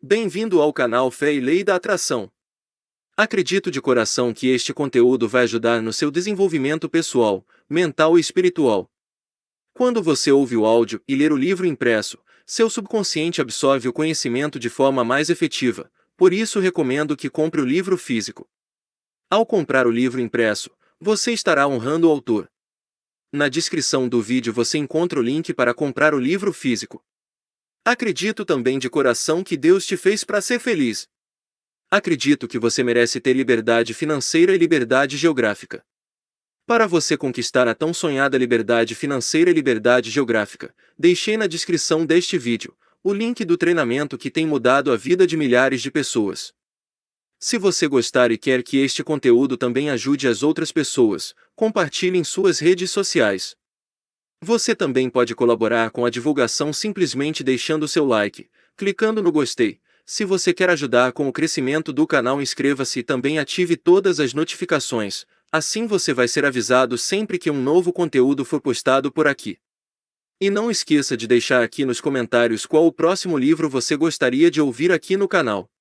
Bem-vindo ao canal Fé e Lei da Atração. Acredito de coração que este conteúdo vai ajudar no seu desenvolvimento pessoal, mental e espiritual. Quando você ouve o áudio e ler o livro impresso, seu subconsciente absorve o conhecimento de forma mais efetiva, por isso recomendo que compre o livro físico. Ao comprar o livro impresso, você estará honrando o autor. Na descrição do vídeo você encontra o link para comprar o livro físico. Acredito também de coração que Deus te fez para ser feliz. Acredito que você merece ter liberdade financeira e liberdade geográfica. Para você conquistar a tão sonhada liberdade financeira e liberdade geográfica, deixei na descrição deste vídeo o link do treinamento que tem mudado a vida de milhares de pessoas. Se você gostar e quer que este conteúdo também ajude as outras pessoas, compartilhe em suas redes sociais. Você também pode colaborar com a divulgação simplesmente deixando seu like, clicando no gostei. Se você quer ajudar com o crescimento do canal, inscreva-se e também ative todas as notificações, assim você vai ser avisado sempre que um novo conteúdo for postado por aqui. E não esqueça de deixar aqui nos comentários qual o próximo livro você gostaria de ouvir aqui no canal.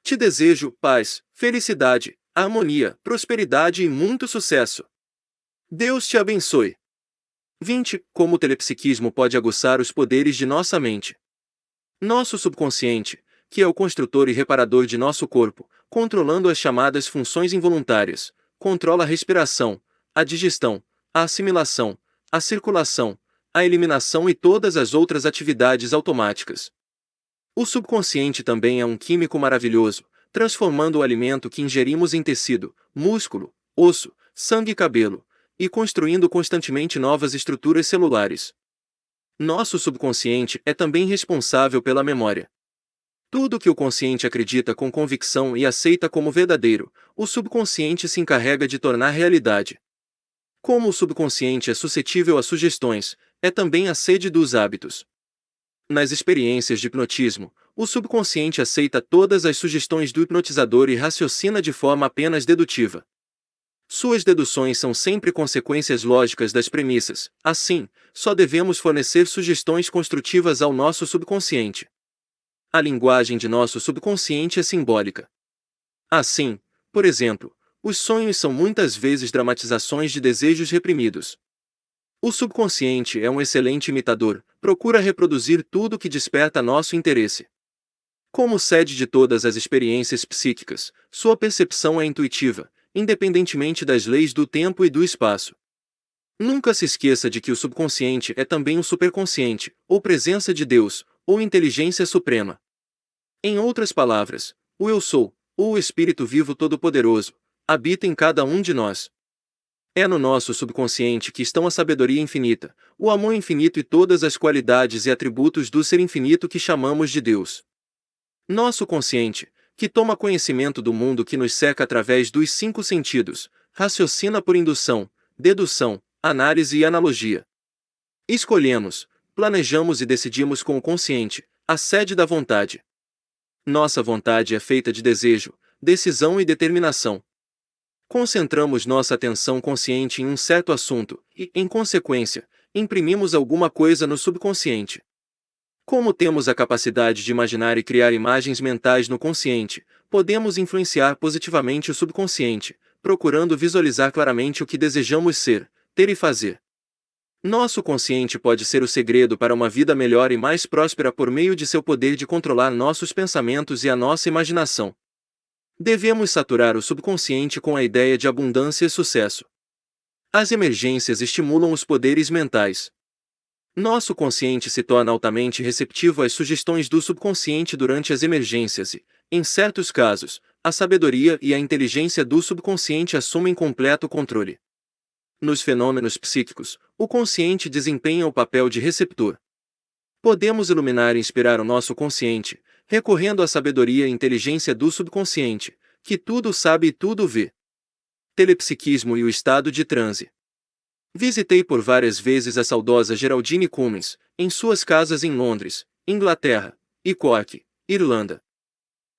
Te desejo paz, felicidade, harmonia, prosperidade e muito sucesso. Deus te abençoe. 20. Como o telepsiquismo pode aguçar os poderes de nossa mente. Nosso subconsciente, que é o construtor e reparador de nosso corpo, controlando as chamadas funções involuntárias, controla a respiração, a digestão, a assimilação, a circulação, a eliminação e todas as outras atividades automáticas. O subconsciente também é um químico maravilhoso, transformando o alimento que ingerimos em tecido, músculo, osso, sangue e cabelo, e construindo constantemente novas estruturas celulares. Nosso subconsciente é também responsável pela memória. Tudo que o consciente acredita com convicção e aceita como verdadeiro, o subconsciente se encarrega de tornar realidade. Como o subconsciente é suscetível a sugestões, é também a sede dos hábitos. Nas experiências de hipnotismo, o subconsciente aceita todas as sugestões do hipnotizador e raciocina de forma apenas dedutiva. Suas deduções são sempre consequências lógicas das premissas, assim, só devemos fornecer sugestões construtivas ao nosso subconsciente. A linguagem de nosso subconsciente é simbólica. Assim, por exemplo, os sonhos são muitas vezes dramatizações de desejos reprimidos. O subconsciente é um excelente imitador, procura reproduzir tudo que desperta nosso interesse. Como sede de todas as experiências psíquicas, sua percepção é intuitiva, independentemente das leis do tempo e do espaço. Nunca se esqueça de que o subconsciente é também o superconsciente, ou presença de Deus, ou inteligência suprema. Em outras palavras, o Eu Sou, ou o Espírito Vivo Todo-Poderoso, habita em cada um de nós. É no nosso subconsciente que estão a sabedoria infinita, o amor infinito e todas as qualidades e atributos do Ser Infinito que chamamos de Deus. Nosso consciente, que toma conhecimento do mundo que nos cerca através dos 5 sentidos, raciocina por indução, dedução, análise e analogia. Escolhemos, planejamos e decidimos com o consciente, a sede da vontade. Nossa vontade é feita de desejo, decisão e determinação. Concentramos nossa atenção consciente em um certo assunto e, em consequência, imprimimos alguma coisa no subconsciente. Como temos a capacidade de imaginar e criar imagens mentais no consciente, podemos influenciar positivamente o subconsciente, procurando visualizar claramente o que desejamos ser, ter e fazer. Nosso consciente pode ser o segredo para uma vida melhor e mais próspera por meio de seu poder de controlar nossos pensamentos e a nossa imaginação. Devemos saturar o subconsciente com a ideia de abundância e sucesso. As emergências estimulam os poderes mentais. Nosso consciente se torna altamente receptivo às sugestões do subconsciente durante as emergências e, em certos casos, a sabedoria e a inteligência do subconsciente assumem completo controle. Nos fenômenos psíquicos, o consciente desempenha o papel de receptor. Podemos iluminar e inspirar o nosso consciente, recorrendo à sabedoria e inteligência do subconsciente, que tudo sabe e tudo vê. Telepsiquismo e o estado de transe. Visitei por várias vezes a saudosa Geraldine Cummins, em suas casas em Londres, Inglaterra, e Cork, Irlanda.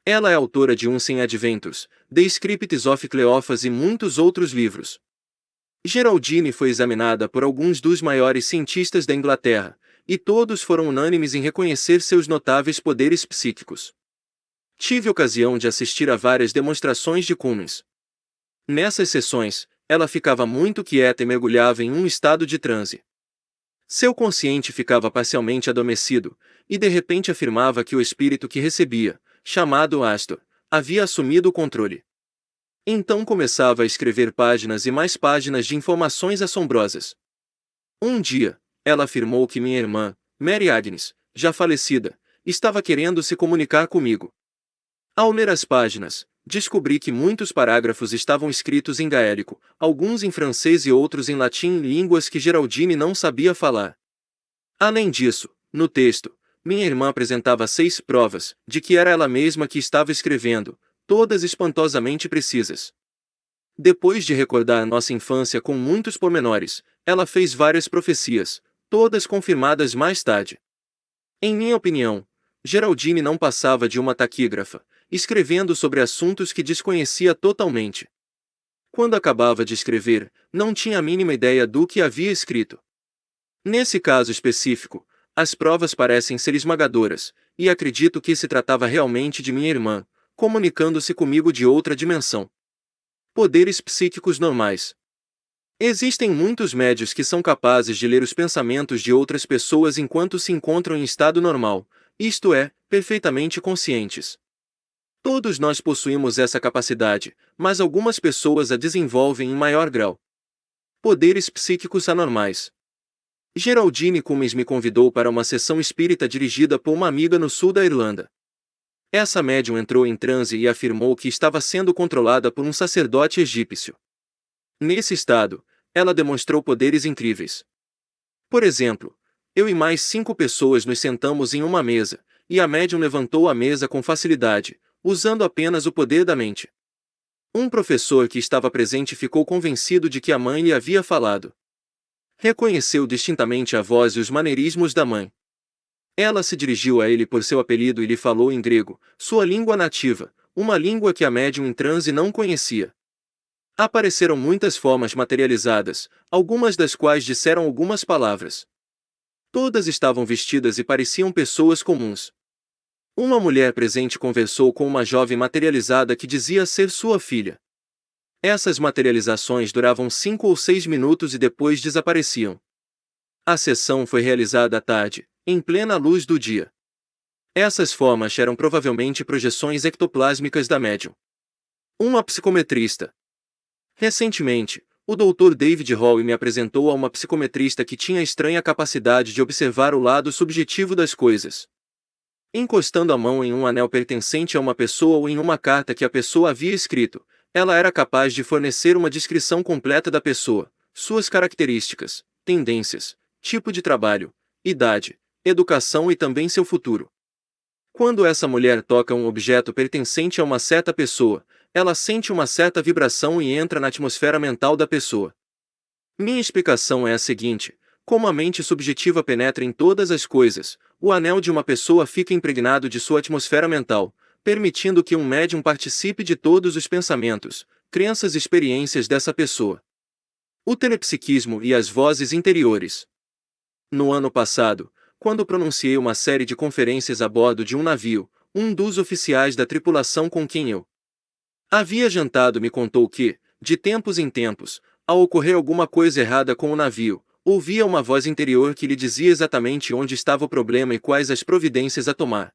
Ela é autora de Unseen Adventures, The Scripts of Cleophas e muitos outros livros. Geraldine foi examinada por alguns dos maiores cientistas da Inglaterra, e todos foram unânimes em reconhecer seus notáveis poderes psíquicos. Tive ocasião de assistir a várias demonstrações de Cummins. Nessas sessões, ela ficava muito quieta e mergulhava em um estado de transe. Seu consciente ficava parcialmente adormecido, e de repente afirmava que o espírito que recebia, chamado Astor, havia assumido o controle. Então começava a escrever páginas e mais páginas de informações assombrosas. Um dia, ela afirmou que minha irmã, Mary Agnes, já falecida, estava querendo se comunicar comigo. Ao ler as páginas, descobri que muitos parágrafos estavam escritos em gaélico, alguns em francês e outros em latim, línguas que Geraldine não sabia falar. Além disso, no texto, minha irmã apresentava 6 provas de que era ela mesma que estava escrevendo, todas espantosamente precisas. Depois de recordar nossa infância com muitos pormenores, ela fez várias profecias, todas confirmadas mais tarde. Em minha opinião, Geraldine não passava de uma taquígrafa, escrevendo sobre assuntos que desconhecia totalmente. Quando acabava de escrever, não tinha a mínima ideia do que havia escrito. Nesse caso específico, as provas parecem ser esmagadoras, e acredito que se tratava realmente de minha irmã, comunicando-se comigo de outra dimensão. Poderes psíquicos normais. Existem muitos médios que são capazes de ler os pensamentos de outras pessoas enquanto se encontram em estado normal, isto é, perfeitamente conscientes. Todos nós possuímos essa capacidade, mas algumas pessoas a desenvolvem em maior grau. Poderes psíquicos anormais. Geraldine Cummins me convidou para uma sessão espírita dirigida por uma amiga no sul da Irlanda. Essa médium entrou em transe e afirmou que estava sendo controlada por um sacerdote egípcio. Nesse estado, ela demonstrou poderes incríveis. Por exemplo, eu e mais 5 pessoas nos sentamos em uma mesa, e a médium levantou a mesa com facilidade, usando apenas o poder da mente. Um professor que estava presente ficou convencido de que a mãe lhe havia falado. Reconheceu distintamente a voz e os maneirismos da mãe. Ela se dirigiu a ele por seu apelido e lhe falou em grego, sua língua nativa, uma língua que a médium em transe não conhecia. Apareceram muitas formas materializadas, algumas das quais disseram algumas palavras. Todas estavam vestidas e pareciam pessoas comuns. Uma mulher presente conversou com uma jovem materializada que dizia ser sua filha. Essas materializações duravam 5 ou 6 minutos e depois desapareciam. A sessão foi realizada à tarde, em plena luz do dia. Essas formas eram provavelmente projeções ectoplásmicas da médium. Uma psicometrista. Recentemente, o Dr. David Hall me apresentou a uma psicometrista que tinha a estranha capacidade de observar o lado subjetivo das coisas. Encostando a mão em um anel pertencente a uma pessoa ou em uma carta que a pessoa havia escrito, ela era capaz de fornecer uma descrição completa da pessoa, suas características, tendências, tipo de trabalho, idade, educação e também seu futuro. Quando essa mulher toca um objeto pertencente a uma certa pessoa, ela sente uma certa vibração e entra na atmosfera mental da pessoa. Minha explicação é a seguinte: como a mente subjetiva penetra em todas as coisas, o anel de uma pessoa fica impregnado de sua atmosfera mental, permitindo que um médium participe de todos os pensamentos, crenças e experiências dessa pessoa. O telepsiquismo e as vozes interiores. No ano passado, quando pronunciei uma série de conferências a bordo de um navio, um dos oficiais da tripulação com quem eu havia jantado me contou que, de tempos em tempos, ao ocorrer alguma coisa errada com o navio, ouvia uma voz interior que lhe dizia exatamente onde estava o problema e quais as providências a tomar.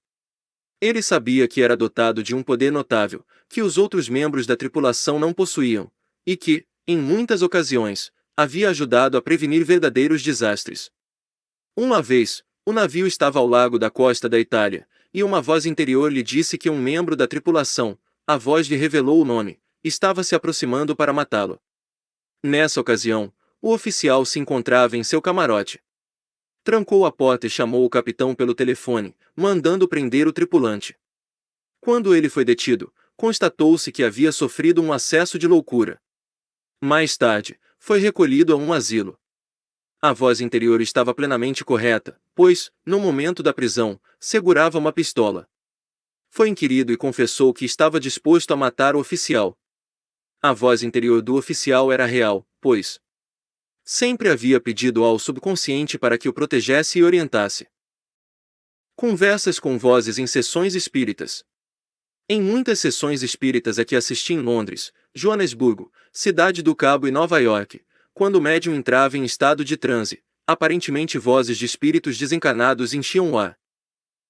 Ele sabia que era dotado de um poder notável, que os outros membros da tripulação não possuíam, e que, em muitas ocasiões, havia ajudado a prevenir verdadeiros desastres. Uma vez, o navio estava ao largo da costa da Itália, e uma voz interior lhe disse que um membro da tripulação, a voz lhe revelou o nome, estava se aproximando para matá-lo. Nessa ocasião, o oficial se encontrava em seu camarote. Trancou a porta e chamou o capitão pelo telefone, mandando prender o tripulante. Quando ele foi detido, constatou-se que havia sofrido um acesso de loucura. Mais tarde, foi recolhido a um asilo. A voz interior estava plenamente correta, pois, no momento da prisão, segurava uma pistola. Foi inquirido e confessou que estava disposto a matar o oficial. A voz interior do oficial era real, pois sempre havia pedido ao subconsciente para que o protegesse e orientasse. Conversas com vozes em sessões espíritas. Em muitas sessões espíritas a que assisti em Londres, Joanesburgo, Cidade do Cabo e Nova York, quando o médium entrava em estado de transe, aparentemente vozes de espíritos desencarnados enchiam o ar.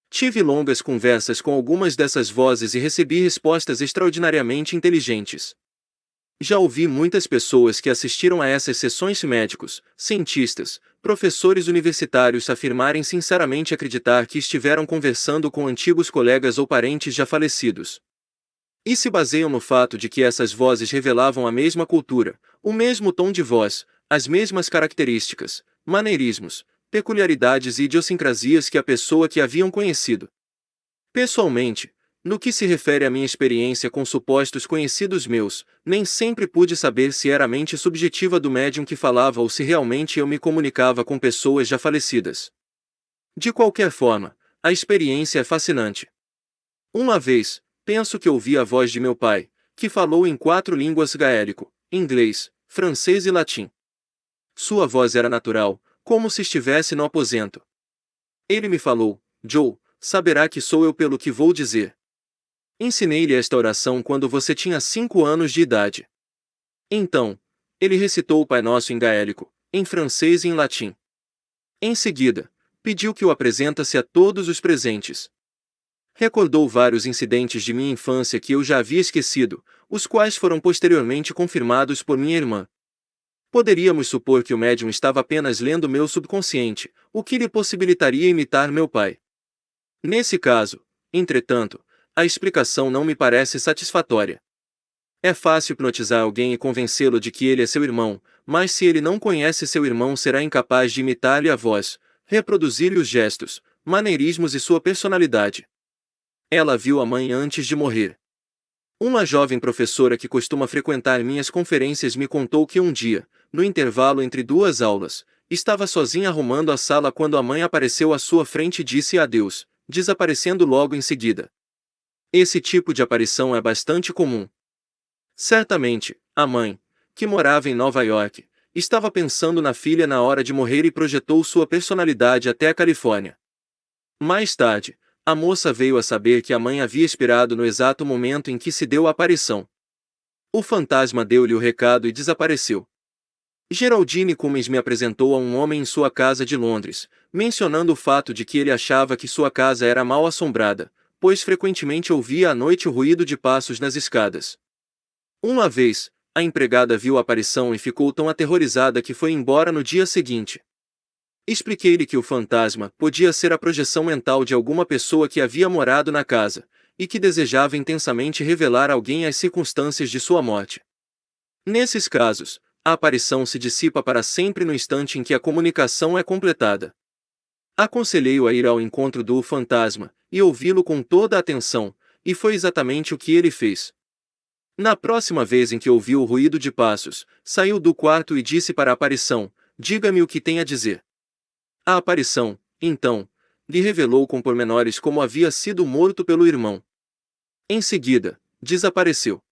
Tive longas conversas com algumas dessas vozes e recebi respostas extraordinariamente inteligentes. Já ouvi muitas pessoas que assistiram a essas sessões médicos, cientistas, professores universitários afirmarem sinceramente acreditar que estiveram conversando com antigos colegas ou parentes já falecidos. E se baseiam no fato de que essas vozes revelavam a mesma cultura, o mesmo tom de voz, as mesmas características, maneirismos, peculiaridades e idiosincrasias que a pessoa que haviam conhecido. Pessoalmente, no que se refere à minha experiência com supostos conhecidos meus, nem sempre pude saber se era a mente subjetiva do médium que falava ou se realmente eu me comunicava com pessoas já falecidas. De qualquer forma, a experiência é fascinante. Uma vez, penso que ouvi a voz de meu pai, que falou em 4 línguas gaélico, inglês, francês e latim. Sua voz era natural, como se estivesse no aposento. Ele me falou: Joe, saberá que sou eu pelo que vou dizer. Ensinei-lhe esta oração quando você tinha 5 anos de idade. Então, ele recitou o Pai Nosso em gaélico, em francês e em latim. Em seguida, pediu que o apresentasse a todos os presentes. Recordou vários incidentes de minha infância que eu já havia esquecido, os quais foram posteriormente confirmados por minha irmã. Poderíamos supor que o médium estava apenas lendo meu subconsciente, o que lhe possibilitaria imitar meu pai. Nesse caso, entretanto, a explicação não me parece satisfatória. É fácil hipnotizar alguém e convencê-lo de que ele é seu irmão, mas se ele não conhece seu irmão será incapaz de imitar-lhe a voz, reproduzir-lhe os gestos, maneirismos e sua personalidade. Ela viu a mãe antes de morrer. Uma jovem professora que costuma frequentar minhas conferências me contou que um dia, no intervalo entre 2 aulas, estava sozinha arrumando a sala quando a mãe apareceu à sua frente e disse adeus, desaparecendo logo em seguida. Esse tipo de aparição é bastante comum. Certamente, a mãe, que morava em Nova York, estava pensando na filha na hora de morrer e projetou sua personalidade até a Califórnia. Mais tarde, a moça veio a saber que a mãe havia expirado no exato momento em que se deu a aparição. O fantasma deu-lhe o recado e desapareceu. Geraldine Cummins me apresentou a um homem em sua casa de Londres, mencionando o fato de que ele achava que sua casa era mal assombrada, pois frequentemente ouvia à noite o ruído de passos nas escadas. Uma vez, a empregada viu a aparição e ficou tão aterrorizada que foi embora no dia seguinte. Expliquei-lhe que o fantasma podia ser a projeção mental de alguma pessoa que havia morado na casa, e que desejava intensamente revelar a alguém as circunstâncias de sua morte. Nesses casos, a aparição se dissipa para sempre no instante em que a comunicação é completada. Aconselhei-o a ir ao encontro do fantasma, e ouvi-lo com toda a atenção, e foi exatamente o que ele fez. Na próxima vez em que ouviu o ruído de passos, saiu do quarto e disse para a aparição: diga-me o que tem a dizer. A aparição, então, lhe revelou com pormenores como havia sido morto pelo irmão. Em seguida, desapareceu.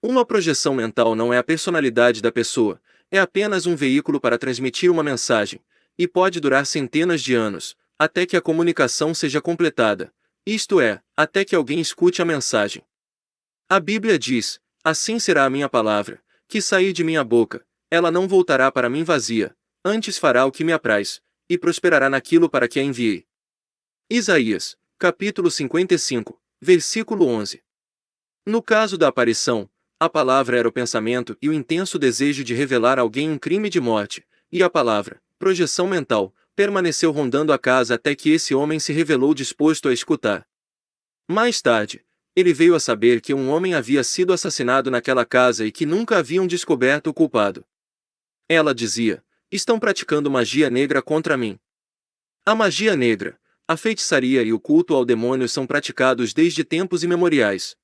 Uma projeção mental não é a personalidade da pessoa, é apenas um veículo para transmitir uma mensagem, e pode durar centenas de anos, até que a comunicação seja completada, isto é, até que alguém escute a mensagem. A Bíblia diz: assim será a minha palavra, que sair de minha boca, ela não voltará para mim vazia, antes fará o que me apraz, e prosperará naquilo para que a enviei. Isaías, capítulo 55, versículo 11. No caso da aparição, a palavra era o pensamento e o intenso desejo de revelar a alguém um crime de morte, e a palavra, projeção mental, permaneceu rondando a casa até que esse homem se revelou disposto a escutar. Mais tarde, ele veio a saber que um homem havia sido assassinado naquela casa e que nunca haviam descoberto o culpado. Ela dizia: estão praticando magia negra contra mim. A magia negra, a feitiçaria e o culto ao demônio são praticados desde tempos imemoriais.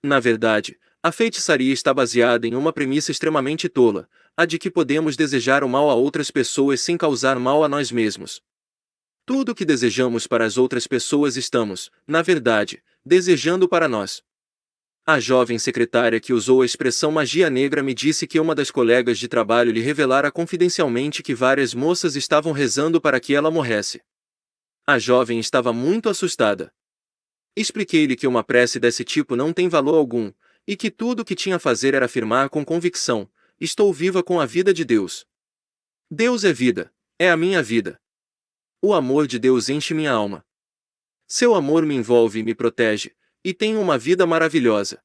Na verdade, a feitiçaria está baseada em uma premissa extremamente tola, a de que podemos desejar o mal a outras pessoas sem causar mal a nós mesmos. Tudo o que desejamos para as outras pessoas estamos, na verdade, desejando para nós. A jovem secretária que usou a expressão magia negra me disse que uma das colegas de trabalho lhe revelara confidencialmente que várias moças estavam rezando para que ela morresse. A jovem estava muito assustada. Expliquei-lhe que uma prece desse tipo não tem valor algum, e que tudo o que tinha a fazer era afirmar com convicção: estou viva com a vida de Deus. Deus é vida, é a minha vida. O amor de Deus enche minha alma. Seu amor me envolve e me protege, e tenho uma vida maravilhosa.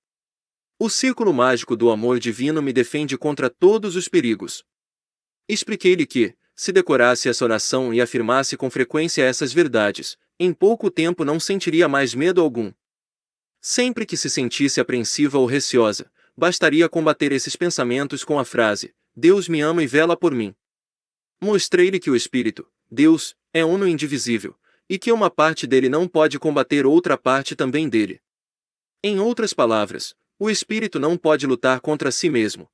O círculo mágico do amor divino me defende contra todos os perigos. Expliquei-lhe que, se decorasse essa oração e afirmasse com frequência essas verdades, em pouco tempo não sentiria mais medo algum. Sempre que se sentisse apreensiva ou receosa, bastaria combater esses pensamentos com a frase: Deus me ama e vela por mim. Mostrei-lhe que o Espírito, Deus, é uno e indivisível, e que uma parte dele não pode combater outra parte também dele. Em outras palavras, o Espírito não pode lutar contra si mesmo.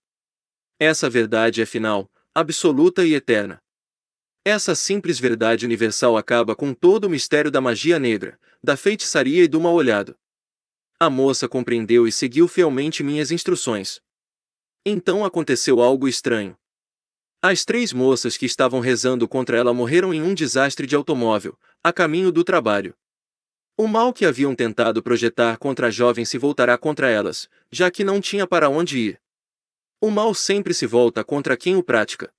Essa verdade é final, absoluta e eterna. Essa simples verdade universal acaba com todo o mistério da magia negra, da feitiçaria e do mal-olhado. A moça compreendeu e seguiu fielmente minhas instruções. Então aconteceu algo estranho. As 3 moças que estavam rezando contra ela morreram em um desastre de automóvel, a caminho do trabalho. O mal que haviam tentado projetar contra a jovem se voltará contra elas, já que não tinha para onde ir. O mal sempre se volta contra quem o pratica.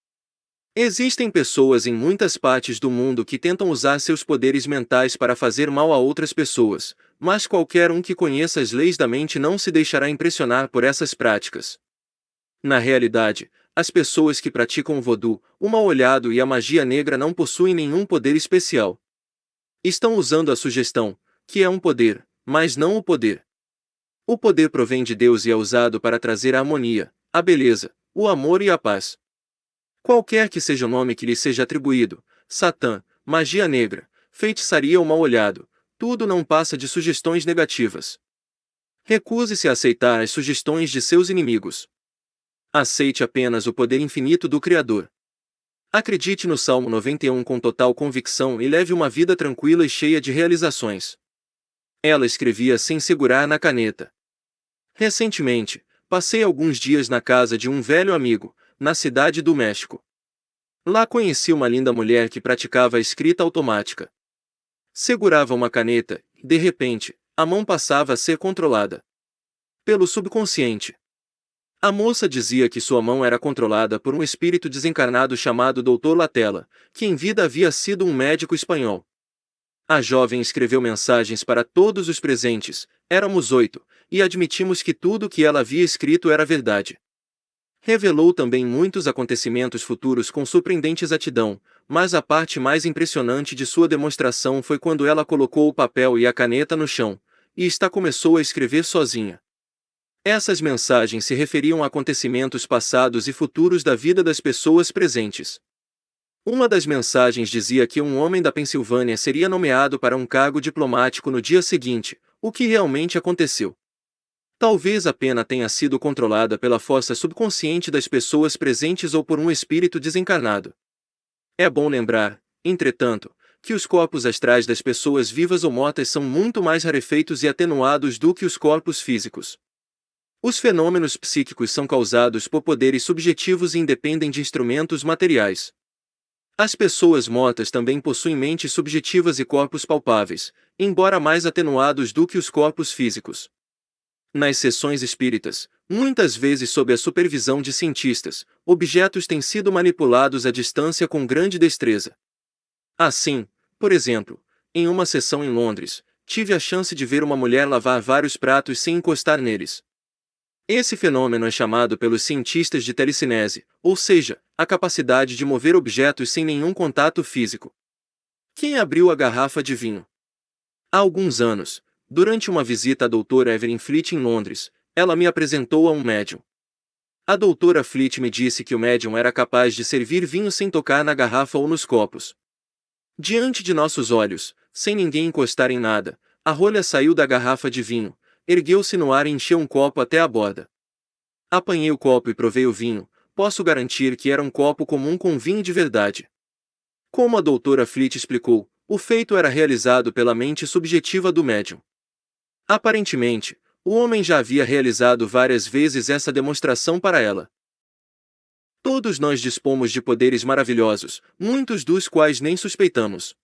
Existem pessoas em muitas partes do mundo que tentam usar seus poderes mentais para fazer mal a outras pessoas, mas qualquer um que conheça as leis da mente não se deixará impressionar por essas práticas. Na realidade, as pessoas que praticam o vodú, o mal-olhado e a magia negra não possuem nenhum poder especial. Estão usando a sugestão, que é um poder, mas não o poder. O poder provém de Deus e é usado para trazer a harmonia, a beleza, o amor e a paz. Qualquer que seja o nome que lhe seja atribuído, Satã, magia negra, feitiçaria ou mal-olhado, tudo não passa de sugestões negativas. Recuse-se a aceitar as sugestões de seus inimigos. Aceite apenas o poder infinito do Criador. Acredite no Salmo 91 com total convicção e leve uma vida tranquila e cheia de realizações. Ela escrevia sem segurar na caneta. Recentemente, passei alguns dias na casa de um velho amigo, na cidade do México. Lá conheci uma linda mulher que praticava a escrita automática. Segurava uma caneta, e de repente, a mão passava a ser controlada pelo subconsciente. A moça dizia que sua mão era controlada por um espírito desencarnado chamado Dr. Latela, que em vida havia sido um médico espanhol. A jovem escreveu mensagens para todos os presentes, éramos 8, e admitimos que tudo o que ela havia escrito era verdade. Revelou também muitos acontecimentos futuros com surpreendente exatidão, mas a parte mais impressionante de sua demonstração foi quando ela colocou o papel e a caneta no chão, e começou a escrever sozinha. Essas mensagens se referiam a acontecimentos passados e futuros da vida das pessoas presentes. Uma das mensagens dizia que um homem da Pensilvânia seria nomeado para um cargo diplomático no dia seguinte, o que realmente aconteceu. Talvez a pena tenha sido controlada pela força subconsciente das pessoas presentes ou por um espírito desencarnado. É bom lembrar, entretanto, que os corpos astrais das pessoas vivas ou mortas são muito mais rarefeitos e atenuados do que os corpos físicos. Os fenômenos psíquicos são causados por poderes subjetivos e independem de instrumentos materiais. As pessoas mortas também possuem mentes subjetivas e corpos palpáveis, embora mais atenuados do que os corpos físicos. Nas sessões espíritas, muitas vezes sob a supervisão de cientistas, objetos têm sido manipulados à distância com grande destreza. Assim, por exemplo, em uma sessão em Londres, tive a chance de ver uma mulher lavar vários pratos sem encostar neles. Esse fenômeno é chamado pelos cientistas de telecinese, ou seja, a capacidade de mover objetos sem nenhum contato físico. Quem abriu a garrafa de vinho? Há alguns anos, durante uma visita à doutora Evelyn Fleet em Londres, ela me apresentou a um médium. A doutora Fleet me disse que o médium era capaz de servir vinho sem tocar na garrafa ou nos copos. Diante de nossos olhos, sem ninguém encostar em nada, a rolha saiu da garrafa de vinho, ergueu-se no ar e encheu um copo até a borda. Apanhei o copo e provei o vinho, posso garantir que era um copo comum com vinho de verdade. Como a doutora Fleet explicou, o feito era realizado pela mente subjetiva do médium. Aparentemente, o homem já havia realizado várias vezes essa demonstração para ela. Todos nós dispomos de poderes maravilhosos, muitos dos quais nem suspeitamos.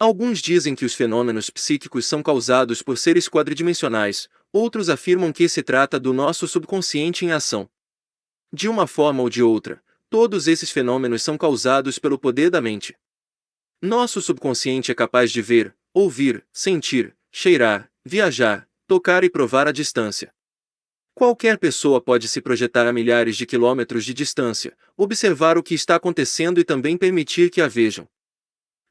Alguns dizem que os fenômenos psíquicos são causados por seres quadridimensionais, outros afirmam que se trata do nosso subconsciente em ação. De uma forma ou de outra, todos esses fenômenos são causados pelo poder da mente. Nosso subconsciente é capaz de ver, ouvir, sentir, cheirar, viajar, tocar e provar à distância. Qualquer pessoa pode se projetar a milhares de quilômetros de distância, observar o que está acontecendo e também permitir que a vejam.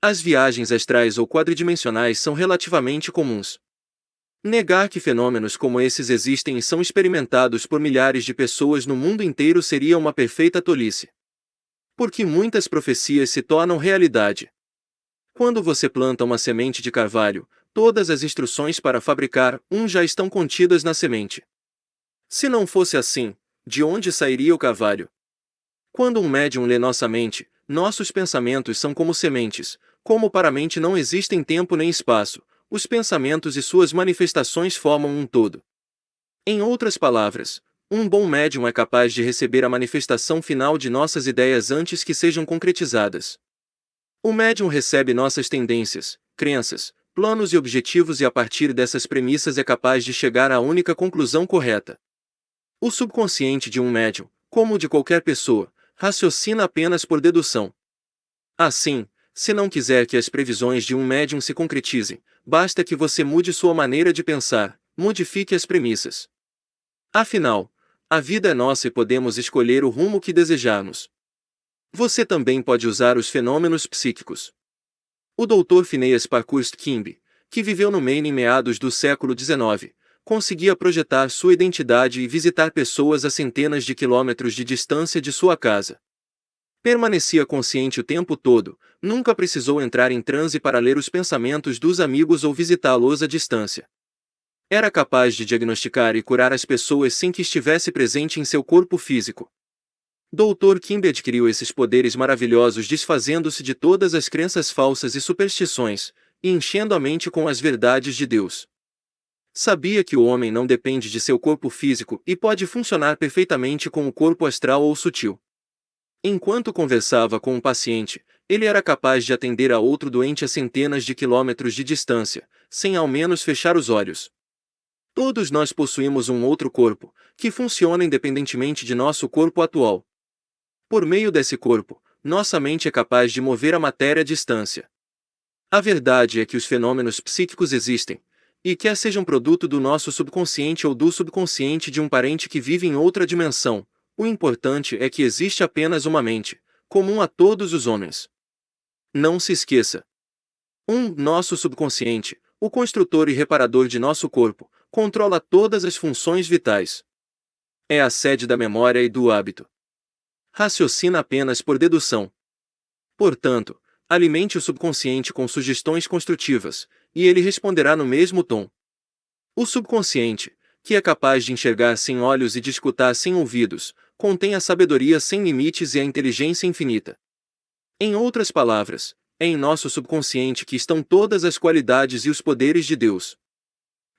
As viagens astrais ou quadridimensionais são relativamente comuns. Negar que fenômenos como esses existem e são experimentados por milhares de pessoas no mundo inteiro seria uma perfeita tolice. Porque muitas profecias se tornam realidade. Quando você planta uma semente de carvalho, todas as instruções para fabricar um já estão contidas na semente. Se não fosse assim, de onde sairia o carvalho? Quando um médium lê nossa mente, nossos pensamentos são como sementes. Como para a mente não existem tempo nem espaço, os pensamentos e suas manifestações formam um todo. Em outras palavras, um bom médium é capaz de receber a manifestação final de nossas ideias antes que sejam concretizadas. O médium recebe nossas tendências, crenças, planos e objetivos e a partir dessas premissas é capaz de chegar à única conclusão correta. O subconsciente de um médium, como o de qualquer pessoa, raciocina apenas por dedução. Assim, se não quiser que as previsões de um médium se concretizem, basta que você mude sua maneira de pensar, modifique as premissas. Afinal, a vida é nossa e podemos escolher o rumo que desejarmos. Você também pode usar os fenômenos psíquicos. O Dr. Phineas Parkhurst Kimby, que viveu no Maine em meados do século XIX, conseguia projetar sua identidade e visitar pessoas a centenas de quilômetros de distância de sua casa. Permanecia consciente o tempo todo, nunca precisou entrar em transe para ler os pensamentos dos amigos ou visitá-los à distância. Era capaz de diagnosticar e curar as pessoas sem que estivesse presente em seu corpo físico. Dr. Kimby adquiriu esses poderes maravilhosos desfazendo-se de todas as crenças falsas e superstições, e enchendo a mente com as verdades de Deus. Sabia que o homem não depende de seu corpo físico e pode funcionar perfeitamente com o corpo astral ou sutil. Enquanto conversava com um paciente, ele era capaz de atender a outro doente a centenas de quilômetros de distância, sem ao menos fechar os olhos. Todos nós possuímos um outro corpo, que funciona independentemente de nosso corpo atual. Por meio desse corpo, nossa mente é capaz de mover a matéria à distância. A verdade é que os fenômenos psíquicos existem, e quer sejam produto do nosso subconsciente ou do subconsciente de um parente que vive em outra dimensão, o importante é que existe apenas uma mente, comum a todos os homens. Não se esqueça. Nosso subconsciente, o construtor e reparador de nosso corpo, controla todas as funções vitais. É a sede da memória e do hábito. Raciocina apenas por dedução. Portanto, alimente o subconsciente com sugestões construtivas, e ele responderá no mesmo tom. O subconsciente, que é capaz de enxergar sem olhos e de escutar sem ouvidos, contém a sabedoria sem limites e a inteligência infinita. Em outras palavras, é em nosso subconsciente que estão todas as qualidades e os poderes de Deus.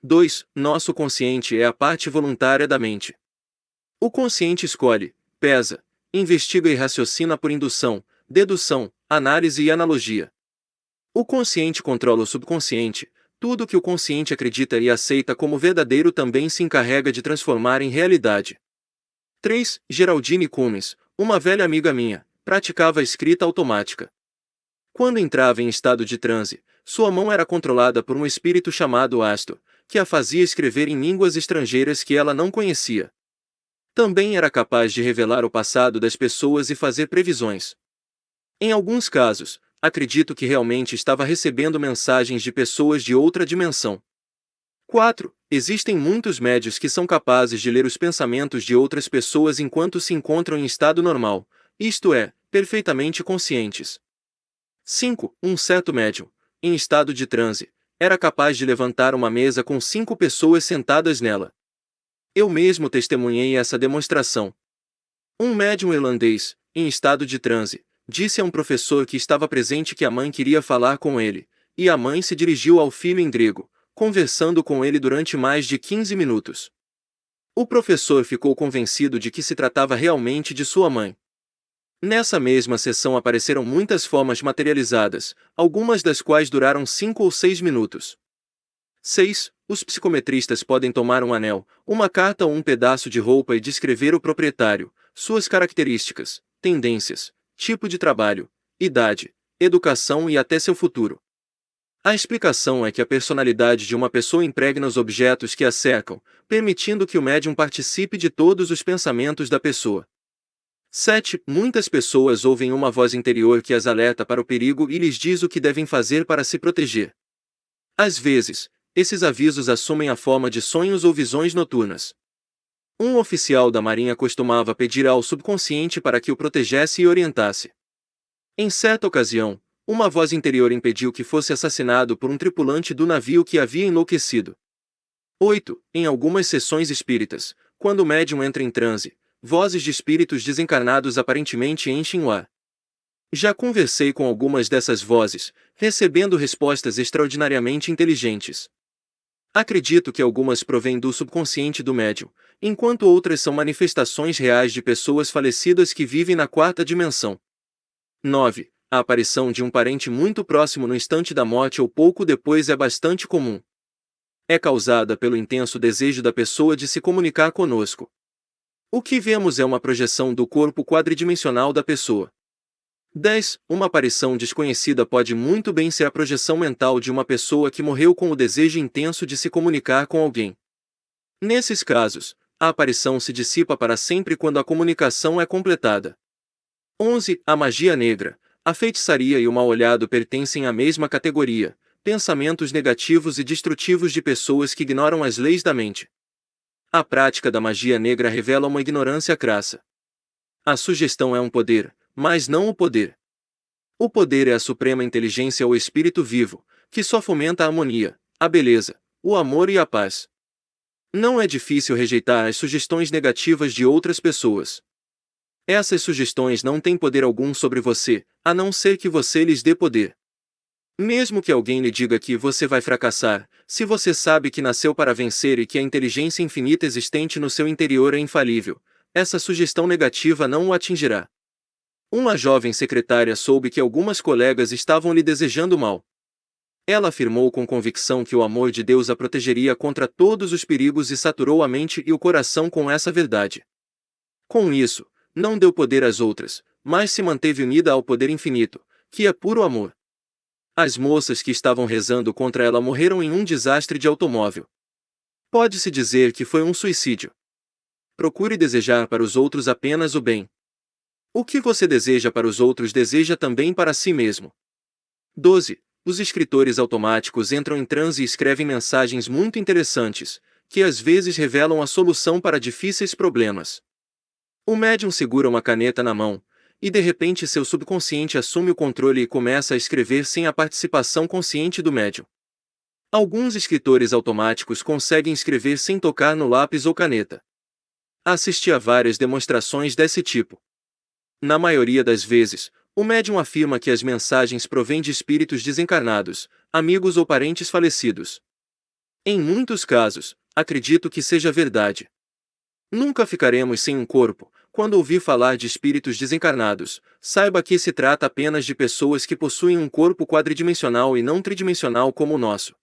2. Nosso consciente é a parte voluntária da mente. O consciente escolhe, pesa, investiga e raciocina por indução, dedução, análise e analogia. O consciente controla o subconsciente. Tudo que o consciente acredita e aceita como verdadeiro também se encarrega de transformar em realidade. 3. Geraldine Cummins, uma velha amiga minha, praticava a escrita automática. Quando entrava em estado de transe, sua mão era controlada por um espírito chamado Astor, que a fazia escrever em línguas estrangeiras que ela não conhecia. Também era capaz de revelar o passado das pessoas e fazer previsões. Em alguns casos, acredito que realmente estava recebendo mensagens de pessoas de outra dimensão. 4. Existem muitos médios que são capazes de ler os pensamentos de outras pessoas enquanto se encontram em estado normal, isto é, perfeitamente conscientes. 5. Um certo médium, em estado de transe, era capaz de levantar uma mesa com 5 pessoas sentadas nela. Eu mesmo testemunhei essa demonstração. Um médium irlandês, em estado de transe, disse a um professor que estava presente que a mãe queria falar com ele, e a mãe se dirigiu ao filho em grego, conversando com ele durante mais de 15 minutos. O professor ficou convencido de que se tratava realmente de sua mãe. Nessa mesma sessão apareceram muitas formas materializadas, algumas das quais duraram 5 ou 6 minutos. 6. Os psicometristas podem tomar um anel, uma carta ou um pedaço de roupa e descrever o proprietário, suas características, tendências, tipo de trabalho, idade, educação e até seu futuro. A explicação é que a personalidade de uma pessoa impregna os objetos que a cercam, permitindo que o médium participe de todos os pensamentos da pessoa. 7. Muitas pessoas ouvem uma voz interior que as alerta para o perigo e lhes diz o que devem fazer para se proteger. Às vezes, esses avisos assumem a forma de sonhos ou visões noturnas. Um oficial da Marinha costumava pedir ao subconsciente para que o protegesse e orientasse. Em certa ocasião, uma voz interior impediu que fosse assassinado por um tripulante do navio que havia enlouquecido. 8. Em algumas sessões espíritas, quando o médium entra em transe, vozes de espíritos desencarnados aparentemente enchem o ar. Já conversei com algumas dessas vozes, recebendo respostas extraordinariamente inteligentes. Acredito que algumas provêm do subconsciente do médium, enquanto outras são manifestações reais de pessoas falecidas que vivem na quarta dimensão. 9. A aparição de um parente muito próximo no instante da morte ou pouco depois é bastante comum. É causada pelo intenso desejo da pessoa de se comunicar conosco. O que vemos é uma projeção do corpo quadridimensional da pessoa. 10. Uma aparição desconhecida pode muito bem ser a projeção mental de uma pessoa que morreu com o desejo intenso de se comunicar com alguém. Nesses casos, a aparição se dissipa para sempre quando a comunicação é completada. 11. A magia negra, a feitiçaria e o mal-olhado pertencem à mesma categoria, pensamentos negativos e destrutivos de pessoas que ignoram as leis da mente. A prática da magia negra revela uma ignorância crassa. A sugestão é um poder, mas não o poder. O poder é a suprema inteligência ou espírito vivo, que só fomenta a harmonia, a beleza, o amor e a paz. Não é difícil rejeitar as sugestões negativas de outras pessoas. Essas sugestões não têm poder algum sobre você, a não ser que você lhes dê poder. Mesmo que alguém lhe diga que você vai fracassar, se você sabe que nasceu para vencer e que a inteligência infinita existente no seu interior é infalível, essa sugestão negativa não o atingirá. Uma jovem secretária soube que algumas colegas estavam lhe desejando mal. Ela afirmou com convicção que o amor de Deus a protegeria contra todos os perigos e saturou a mente e o coração com essa verdade. Com isso, não deu poder às outras, mas se manteve unida ao poder infinito, que é puro amor. As moças que estavam rezando contra ela morreram em um desastre de automóvel. Pode-se dizer que foi um suicídio. Procure desejar para os outros apenas o bem. O que você deseja para os outros deseja também para si mesmo. 12. Os escritores automáticos entram em transe e escrevem mensagens muito interessantes, que às vezes revelam a solução para difíceis problemas. O médium segura uma caneta na mão, e de repente seu subconsciente assume o controle e começa a escrever sem a participação consciente do médium. Alguns escritores automáticos conseguem escrever sem tocar no lápis ou caneta. Assisti a várias demonstrações desse tipo. Na maioria das vezes, o médium afirma que as mensagens provêm de espíritos desencarnados, amigos ou parentes falecidos. Em muitos casos, acredito que seja verdade. Nunca ficaremos sem um corpo. Quando ouvir falar de espíritos desencarnados, saiba que se trata apenas de pessoas que possuem um corpo quadridimensional e não tridimensional como o nosso.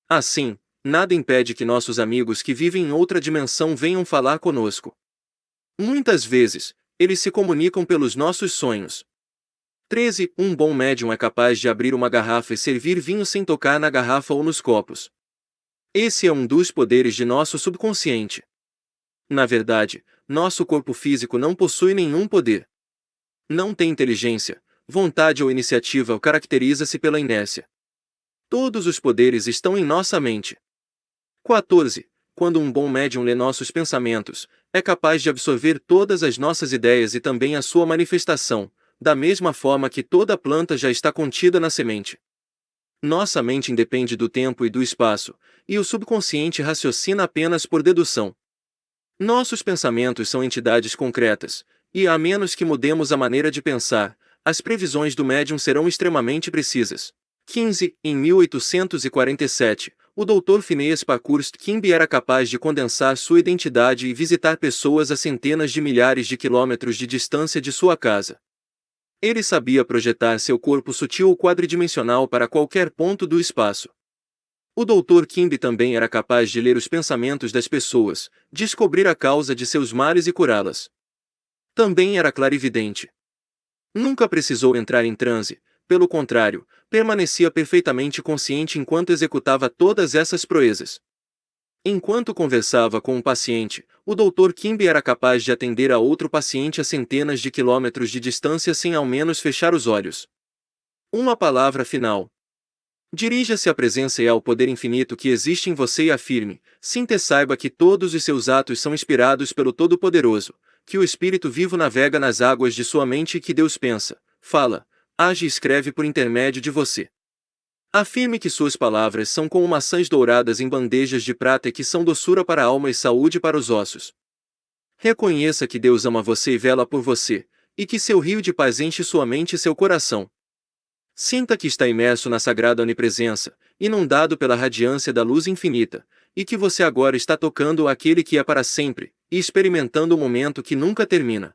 Assim, nada impede que nossos amigos que vivem em outra dimensão venham falar conosco. Muitas vezes, eles se comunicam pelos nossos sonhos. 13. Um bom médium é capaz de abrir uma garrafa e servir vinho sem tocar na garrafa ou nos copos. Esse é um dos poderes de nosso subconsciente. Na verdade, nosso corpo físico não possui nenhum poder. Não tem inteligência, vontade ou iniciativa ou caracteriza-se pela inércia. Todos os poderes estão em nossa mente. 14. Quando um bom médium lê nossos pensamentos, é capaz de absorver todas as nossas ideias e também a sua manifestação, da mesma forma que toda planta já está contida na semente. Nossa mente independe do tempo e do espaço, e o subconsciente raciocina apenas por dedução. Nossos pensamentos são entidades concretas, e a menos que mudemos a maneira de pensar, as previsões do médium serão extremamente precisas. 15. Em 1847, O Dr. Phineas Parkhurst Kimby era capaz de condensar sua identidade e visitar pessoas a centenas de milhares de quilômetros de distância de sua casa. Ele sabia projetar seu corpo sutil ou quadridimensional para qualquer ponto do espaço. O Dr. Kimby também era capaz de ler os pensamentos das pessoas, descobrir a causa de seus males e curá-las. Também era clarividente. Nunca precisou entrar em transe, pelo contrário, permanecia perfeitamente consciente enquanto executava todas essas proezas. Enquanto conversava com um paciente, o Dr. Kimby era capaz de atender a outro paciente a centenas de quilômetros de distância sem ao menos fechar os olhos. Uma palavra final. Dirija-se à presença e ao poder infinito que existe em você e afirme: sinta e saiba que todos os seus atos são inspirados pelo Todo-Poderoso, que o Espírito vivo navega nas águas de sua mente e que Deus pensa, fala, age e escreve por intermédio de você. Afirme que suas palavras são como maçãs douradas em bandejas de prata e que são doçura para a alma e saúde para os ossos. Reconheça que Deus ama você e vela por você, e que seu rio de paz enche sua mente e seu coração. Sinta que está imerso na sagrada onipresença, inundado pela radiância da luz infinita, e que você agora está tocando aquele que é para sempre, e experimentando o momento que nunca termina.